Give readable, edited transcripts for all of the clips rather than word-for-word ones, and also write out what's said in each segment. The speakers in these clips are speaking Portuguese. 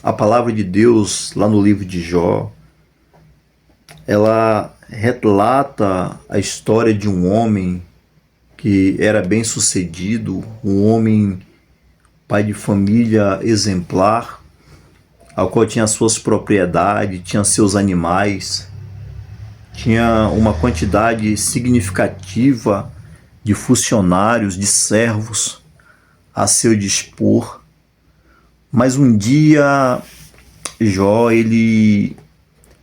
A palavra de Deus, lá no livro de Jó, ela relata a história de um homem que era bem-sucedido, um homem, pai de família exemplar, ao qual tinha suas propriedades, tinha seus animais, tinha uma quantidade significativa de funcionários, de servos a seu dispor. Mas um dia Jó, ele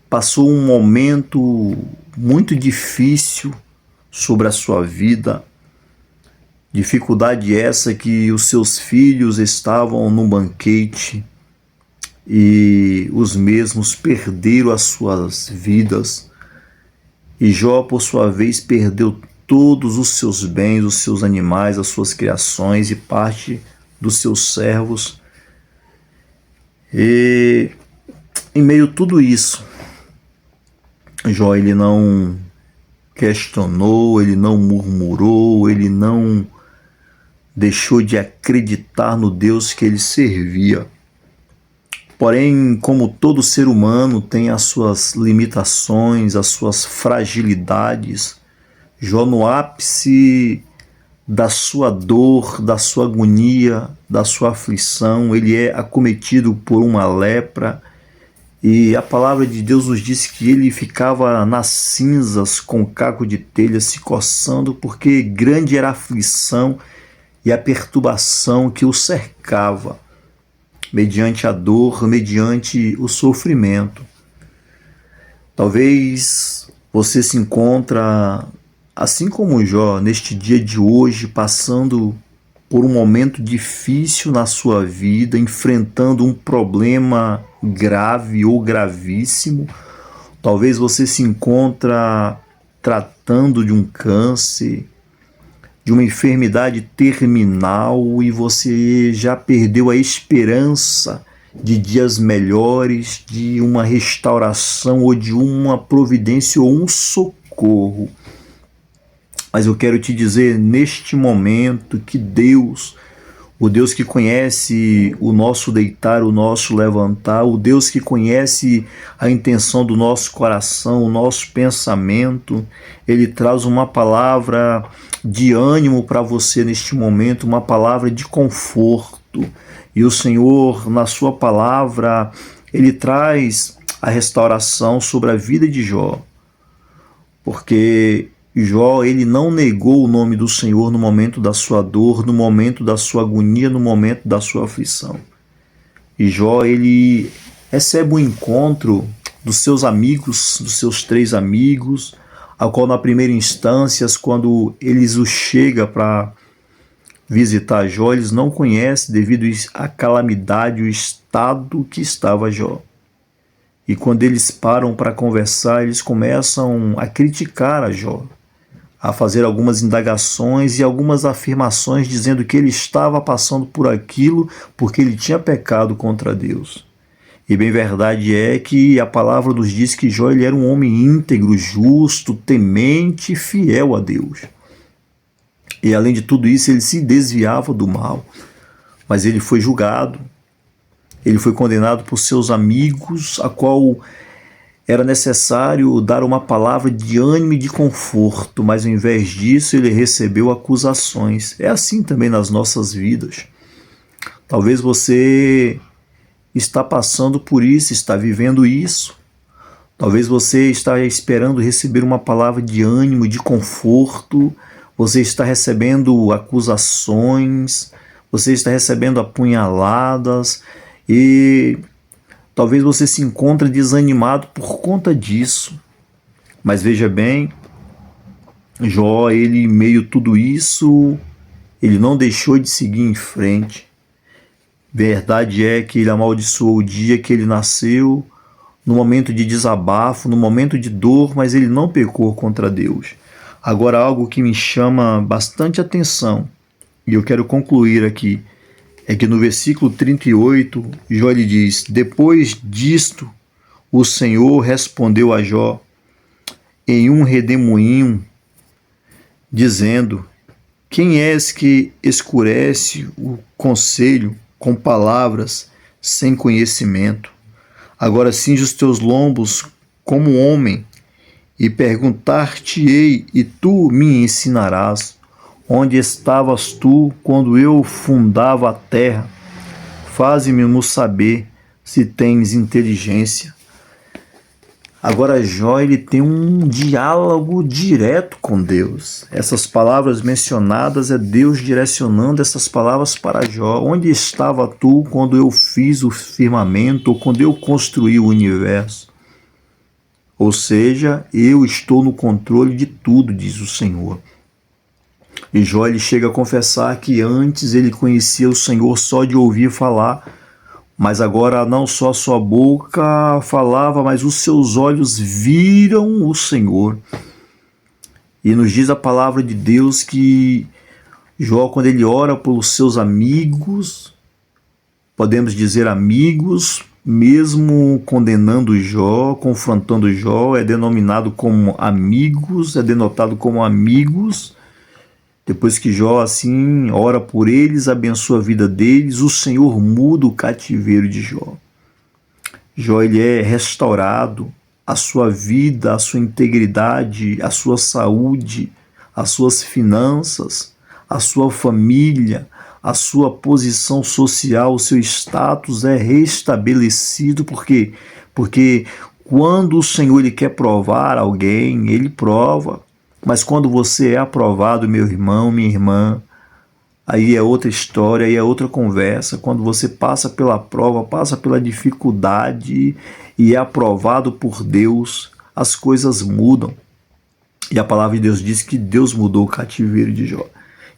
passou um momento muito difícil sobre a sua vida. Dificuldade essa que os seus filhos estavam num banquete e os mesmos perderam as suas vidas. E Jó, por sua vez, perdeu todos os seus bens, os seus animais, as suas criações e parte dos seus servos. E em meio a tudo isso, Jó, ele não questionou, ele não murmurou, ele não deixou de acreditar no Deus que ele servia. Porém, como todo ser humano tem as suas limitações, as suas fragilidades, Jó, no ápice da sua dor, da sua agonia, da sua aflição, ele é acometido por uma lepra, e a palavra de Deus nos diz que ele ficava nas cinzas com caco de telha se coçando, porque grande era a aflição e a perturbação que o cercava, mediante a dor, mediante o sofrimento. Talvez você se encontra, assim como Jó, neste dia de hoje, passando por um momento difícil na sua vida, enfrentando um problema grave ou gravíssimo. Talvez você se encontra tratando de um câncer, de uma enfermidade terminal, e você já perdeu a esperança de dias melhores, de uma restauração ou de uma providência ou um socorro. Mas eu quero te dizer neste momento que Deus, o Deus que conhece o nosso deitar, o nosso levantar, o Deus que conhece a intenção do nosso coração, o nosso pensamento, Ele traz uma palavra de ânimo para você neste momento, uma palavra de conforto. E o Senhor, na sua palavra, Ele traz a restauração sobre a vida de Jó. Porque Jó, ele não negou o nome do Senhor no momento da sua dor, no momento da sua agonia, no momento da sua aflição. E Jó, ele recebe um encontro dos seus amigos, dos seus 3 amigos, ao qual na primeira instância, quando eles o chegam para visitar Jó, eles não conhecem devido à calamidade, o estado que estava Jó. E quando eles param para conversar, eles começam a criticar a Jó, a fazer algumas indagações e algumas afirmações dizendo que ele estava passando por aquilo porque ele tinha pecado contra Deus. E bem verdade é que a palavra nos diz que Jó, ele era um homem íntegro, justo, temente e fiel a Deus. E além de tudo isso, ele se desviava do mal. Mas ele foi julgado, ele foi condenado por seus amigos, a qual era necessário dar uma palavra de ânimo e de conforto, mas ao invés disso ele recebeu acusações. É assim também nas nossas vidas. Talvez você está passando por isso, está vivendo isso. Talvez você está esperando receber uma palavra de ânimo, de conforto. Você está recebendo acusações, você está recebendo apunhaladas e talvez você se encontre desanimado por conta disso. Mas veja bem, Jó, ele em meio a tudo isso, ele não deixou de seguir em frente. Verdade é que ele amaldiçoou o dia que ele nasceu, no momento de desabafo, no momento de dor, mas ele não pecou contra Deus. Agora, algo que me chama bastante atenção, e eu quero concluir aqui, é que no versículo 38, Jó lhe diz: depois disto, o Senhor respondeu a Jó em um redemoinho, dizendo: quem és que escurece o conselho com palavras, sem conhecimento. Agora cinge os teus lombos como homem, e perguntar-te-ei, e tu me ensinarás. Onde estavas tu quando eu fundava a terra? Faze-me saber se tens inteligência. Agora Jó, ele tem um diálogo direto com Deus. Essas palavras mencionadas é Deus direcionando essas palavras para Jó. Onde estava tu quando eu fiz o firmamento, ou quando eu construí o universo? Ou seja, eu estou no controle de tudo, diz o Senhor. E Jó, ele chega a confessar que antes ele conhecia o Senhor só de ouvir falar, mas agora não só a sua boca falava, mas os seus olhos viram o Senhor. E nos diz a palavra de Deus que Jó, quando ele ora pelos seus amigos, podemos dizer amigos, mesmo condenando Jó, confrontando Jó, é denominado como amigos, é denotado como amigos. Depois que Jó assim ora por eles, abençoa a vida deles, o Senhor muda o cativeiro de Jó. Jó, ele é restaurado, a sua vida, a sua integridade, a sua saúde, as suas finanças, a sua família, a sua posição social, o seu status é restabelecido. Por quê? Porque quando o Senhor ele quer provar alguém, ele prova. Mas quando você é aprovado, meu irmão, minha irmã, aí é outra história, aí é outra conversa. Quando você passa pela prova, passa pela dificuldade e é aprovado por Deus, as coisas mudam. E a palavra de Deus diz que Deus mudou o cativeiro de Jó.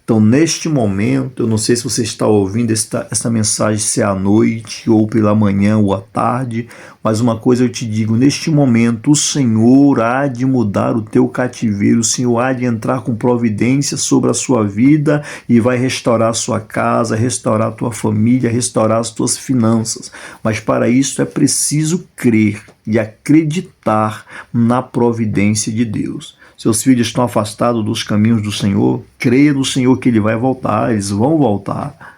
Então, neste momento, eu não sei se você está ouvindo esta mensagem, se é à noite, ou pela manhã, ou à tarde, mas uma coisa eu te digo, neste momento, o Senhor há de mudar o teu cativeiro, o Senhor há de entrar com providência sobre a sua vida e vai restaurar a sua casa, restaurar a tua família, restaurar as tuas finanças. Mas para isso é preciso crer e acreditar na providência de Deus. Seus filhos estão afastados dos caminhos do Senhor, creia no Senhor que Ele vai voltar, eles vão voltar.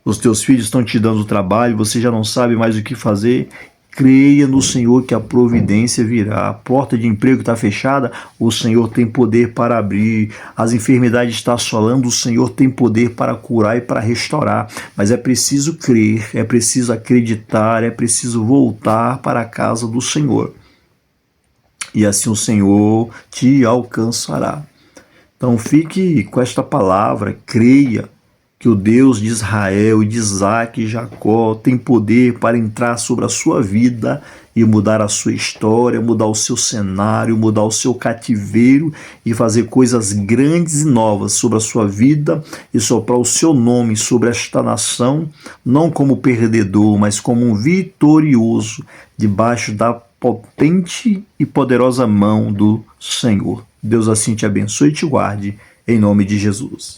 Os teus filhos estão te dando trabalho, você já não sabe mais o que fazer, creia no Senhor que a providência virá. A porta de emprego está fechada, o Senhor tem poder para abrir. As enfermidades estão assolando, o Senhor tem poder para curar e para restaurar. Mas é preciso crer, é preciso acreditar, é preciso voltar para a casa do Senhor. E assim o Senhor te alcançará. Então fique com esta palavra, creia que o Deus de Israel, de Isaac e Jacó tem poder para entrar sobre a sua vida e mudar a sua história, mudar o seu cenário, mudar o seu cativeiro e fazer coisas grandes e novas sobre a sua vida e soprar o seu nome sobre esta nação, não como perdedor, mas como um vitorioso debaixo da potente e poderosa mão do Senhor. Deus assim te abençoe e te guarde, em nome de Jesus.